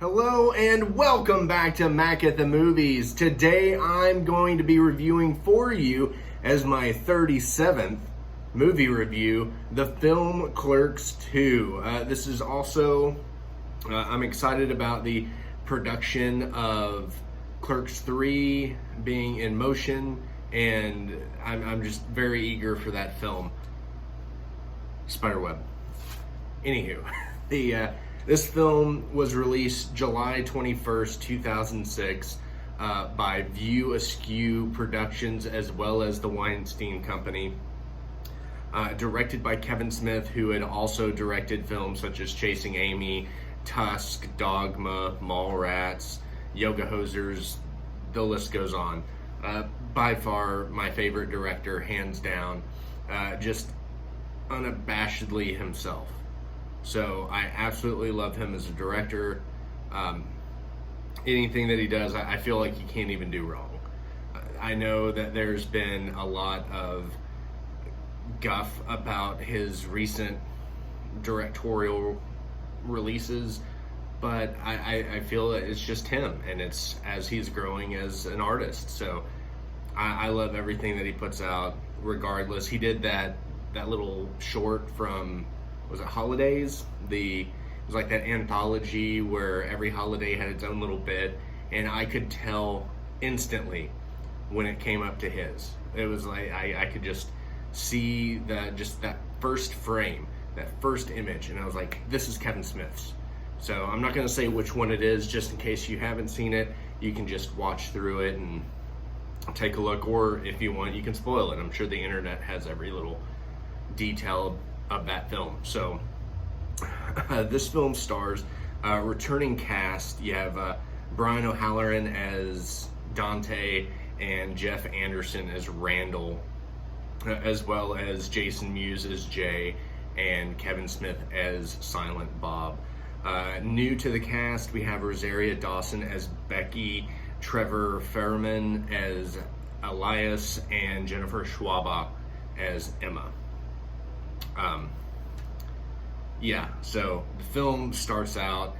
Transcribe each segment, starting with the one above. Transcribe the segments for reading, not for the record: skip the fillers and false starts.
Hello and welcome back to Mac at the Movies. Today I'm going to be reviewing for you, as my 37th movie review, the film Clerks 2. This is also, I'm excited about the production of Clerks 3 being in motion, and I'm just very eager for that film. Spiderweb. Anywho, this film was released July 21st, 2006 by View Askew Productions as well as the Weinstein Company. Directed by Kevin Smith, who had also directed films such as Chasing Amy, Tusk, Dogma, Mallrats, Yoga Hosers, the list goes on. By far my favorite director, hands down, just unabashedly himself. So I absolutely love him as a director. Anything that he does, I feel like he can't even do wrong. I know that there's been a lot of guff about his recent directorial releases, but I feel that it's just him, and it's as he's growing as an artist. So I love everything that he puts out, regardless. He did that little short from, was it Holidays? It was like that anthology where every holiday had its own little bit, and I could tell instantly when it came up to his. It was like I could just see that first frame, that first image, and I was like, this is Kevin Smith's. So I'm not going to say which one it is, just in case you haven't seen it. You can just watch through it and take a look, or if you want, you can spoil it. I'm sure the internet has every little detail of that film. So this film stars returning cast. You have Brian O'Halloran as Dante and Jeff Anderson as Randall, as well as Jason Mewes as Jay and Kevin Smith as Silent Bob. New to the cast, we have Rosaria Dawson as Becky, Trevor Fairman as Elias, and Jennifer Schwaba as Emma. So the film starts out,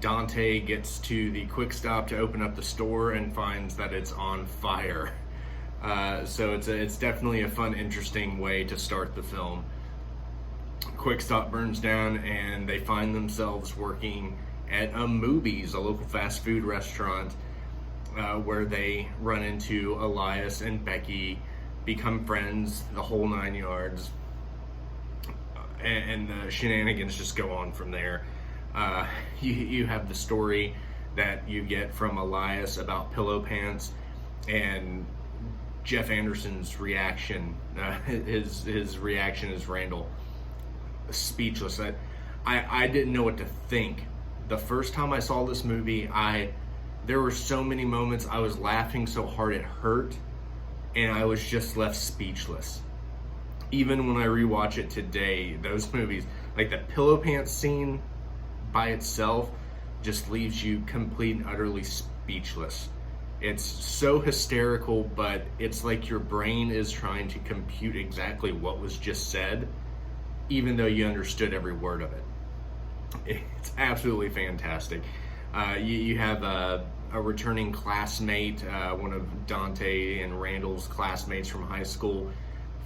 Dante gets to the quick stop to open up the store and finds that it's on fire. So it's definitely a fun, interesting way to start the film. Quick stop burns down and they find themselves working at a Movies, a local fast food restaurant, where they run into Elias and Becky, become friends, the whole 9 yards. And the shenanigans just go on from there. You have the story that you get from Elias about pillow pants, and Jeff Anderson's reaction. His reaction is Randall, speechless. I didn't know what to think. The first time I saw this movie, there were so many moments I was laughing so hard it hurt, and I was just left speechless. Even when I rewatch it today, those movies, like the pillow pants scene by itself, just leaves you complete and utterly speechless. It's so hysterical, but it's like your brain is trying to compute exactly what was just said, even though you understood every word of it. It's absolutely fantastic. You have a returning classmate, one of Dante and Randall's classmates from high school,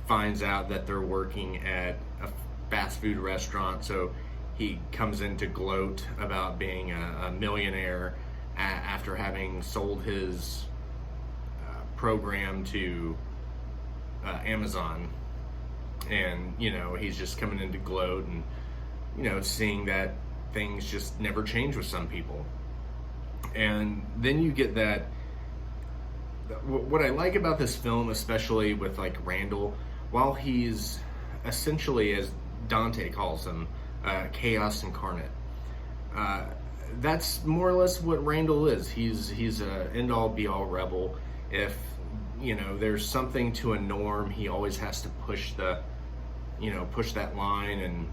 finds out that they're working at a fast food restaurant, so he comes in to gloat about being a millionaire after having sold his program to Amazon. And he's just coming in to gloat, and seeing that things just never change with some people. And then you get that, what I like about this film, especially with like Randall, while he's essentially, as Dante calls him, chaos incarnate, that's more or less what Randall is. He's a end-all be-all rebel. If there's something to a norm, he always has to push that line and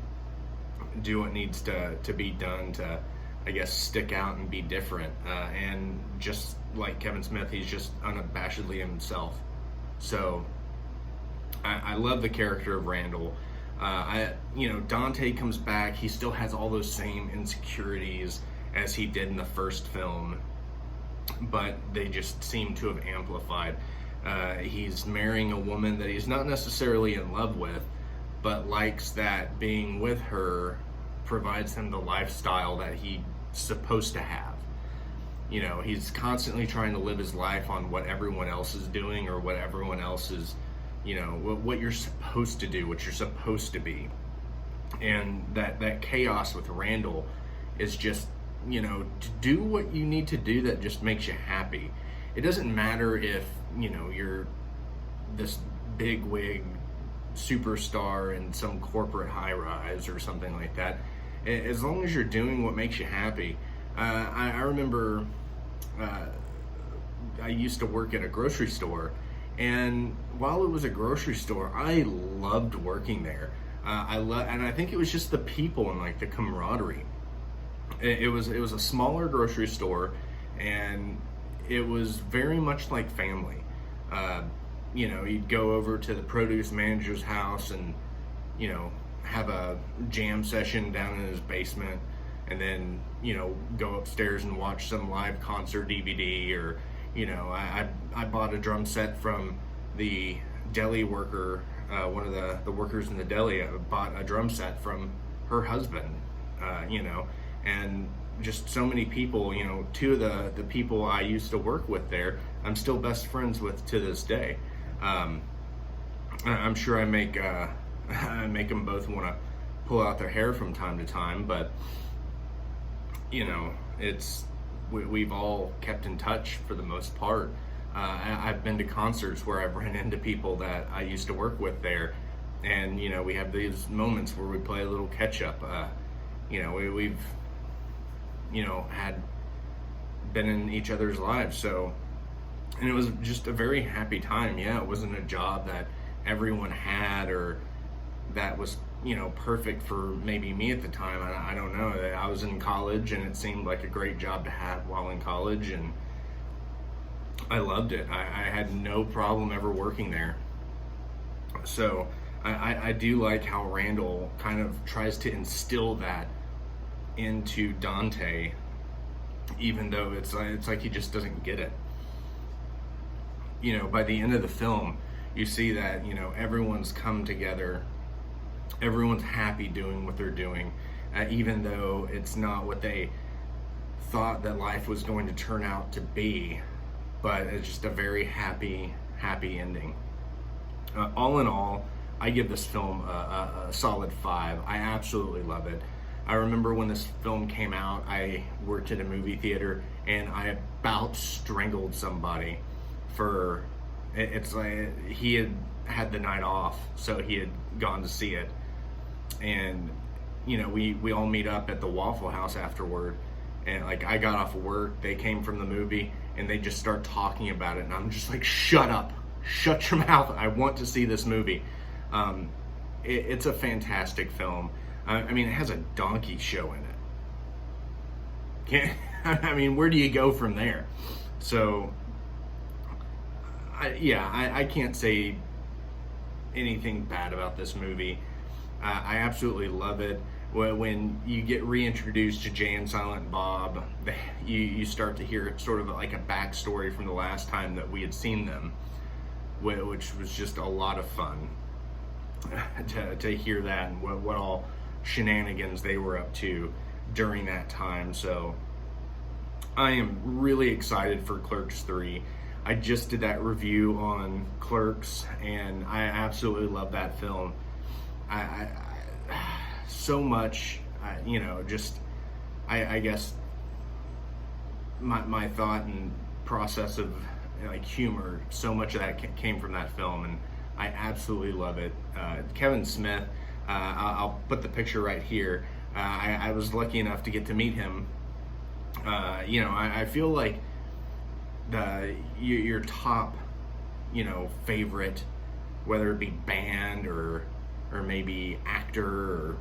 do what needs to be done to, I guess, stick out and be different. And just like Kevin Smith, he's just unabashedly himself. So I love the character of Randall. Dante comes back. He still has all those same insecurities as he did in the first film, but they just seem to have amplified. He's marrying a woman that he's not necessarily in love with, but likes that being with her provides him the lifestyle that he's supposed to have. You know, he's constantly trying to live his life on what everyone else is doing, or what everyone else is, you know, what you're supposed to do, what you're supposed to be. And that chaos with Randall is just, you know, to do what you need to do that just makes you happy. It doesn't matter if, you know, you're this big wig superstar in some corporate high rise or something like that. As long as you're doing what makes you happy. I remember I used to work at a grocery store, and while it was a grocery store, I loved working there. And I think it was just the people and like the camaraderie. It was a smaller grocery store, and it was very much like family. You know, you'd go over to the produce manager's house and, you know, have a jam session down in his basement, and then, you know, go upstairs and watch some live concert DVD. Or, you know, I bought a drum set from the deli worker, one of the workers in the deli. I bought a drum set from her husband, you know, and just so many people. You know, two of the people I used to work with there, I'm still best friends with to this day. I'm sure I make them both want to pull out their hair from time to time, but, you know, we've all kept in touch for the most part. I've been to concerts where I've run into people that I used to work with there, and, you know, we have these moments where we play a little catch up. You know, we've, you know, had been in each other's lives, so, and it was just a very happy time. Yeah, it wasn't a job that everyone had, or that was, you know, perfect for maybe me at the time. I don't know. I was in college, and it seemed like a great job to have while in college, and I loved it. I had no problem ever working there. So I do like how Randall kind of tries to instill that into Dante, even though it's like he just doesn't get it. You know, by the end of the film, you see that, you know, everyone's come together. Everyone's happy doing what they're doing, even though it's not what they thought that life was going to turn out to be. But it's just a very happy ending. All in all, I give this film a solid 5. I absolutely love it. I remember when this film came out, I worked at a movie theater, and I about strangled somebody for, it's like he had the night off, so he had gone to see it. And, you know, we all meet up at the Waffle House afterward, and like I got off of work, they came from the movie, and they just start talking about it, and I'm just like, shut up, shut your mouth, I want to see this movie. It's a fantastic film. I mean, it has a donkey show in it. I mean, where do you go from there? So, I can't say anything bad about this movie. I absolutely love it. When you get reintroduced to Jay and Silent Bob, you start to hear sort of like a backstory from the last time that we had seen them, which was just a lot of fun to hear that, and what all shenanigans they were up to during that time. So I am really excited for Clerks 3. I just did that review on Clerks, and I absolutely love that film. I so much, you know, just I guess my thought and process of like humor, so much of that came from that film, and I absolutely love it. Kevin Smith, I'll put the picture right here. I was lucky enough to get to meet him. You know, I feel like your top, you know, favorite, whether it be band or maybe actor or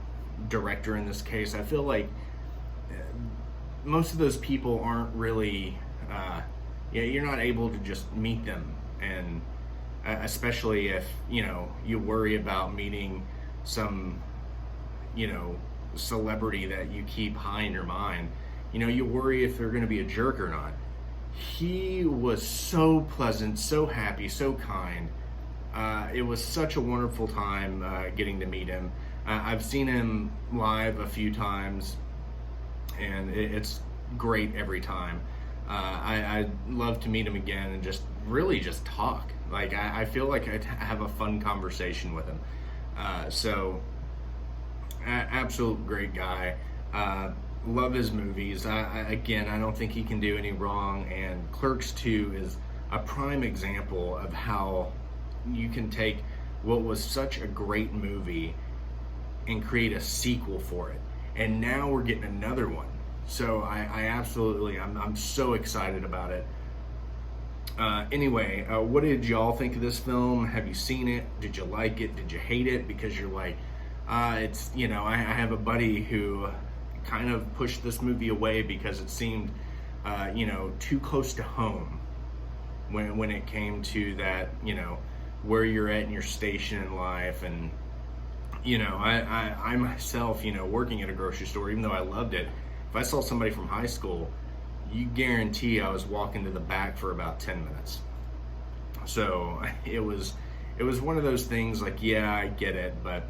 director in this case, I feel like most of those people aren't really, you're not able to just meet them, and especially if, you know, you worry about meeting some, you know, celebrity that you keep high in your mind. you know, you worry if they're going to be a jerk or not. He was so pleasant, so happy, so kind. It was such a wonderful time getting to meet him. I've seen him live a few times, and it's great every time. I'd love to meet him again and just really just talk. Like, I feel like I'd have a fun conversation with him. Absolute great guy. Love his movies. Again, I don't think he can do any wrong, and Clerks 2 is a prime example of how you can take what was such a great movie and create a sequel for it. And now we're getting another one. So I'm so excited about it. Anyway, what did y'all think of this film? Have you seen it? Did you like it? Did you hate it? Because you're like, it's, you know, I have a buddy who kind of pushed this movie away because it seemed, you know, too close to home when it came to that, you know, where you're at in your station in life. And, you know, I myself, you know, working at a grocery store, even though I loved it, if I saw somebody from high school, you guarantee I was walking to the back for about 10 minutes. So it was one of those things like, yeah, I get it, but,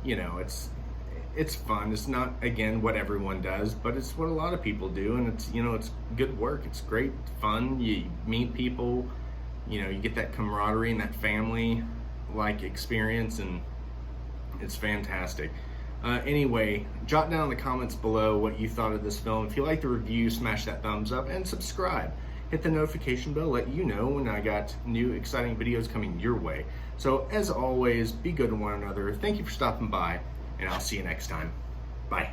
you know, it's fun. It's not, again, what everyone does, but it's what a lot of people do, and it's, you know, it's good work. It's great fun. You meet people, you know, you get that camaraderie and that family like experience, and it's fantastic. Anyway, jot down in the comments below what you thought of this film. If you like the review, smash that thumbs up and subscribe. Hit the notification bell, let you know when I got new exciting videos coming your way. So as always, be good to one another. Thank you for stopping by, and I'll see you next time. Bye.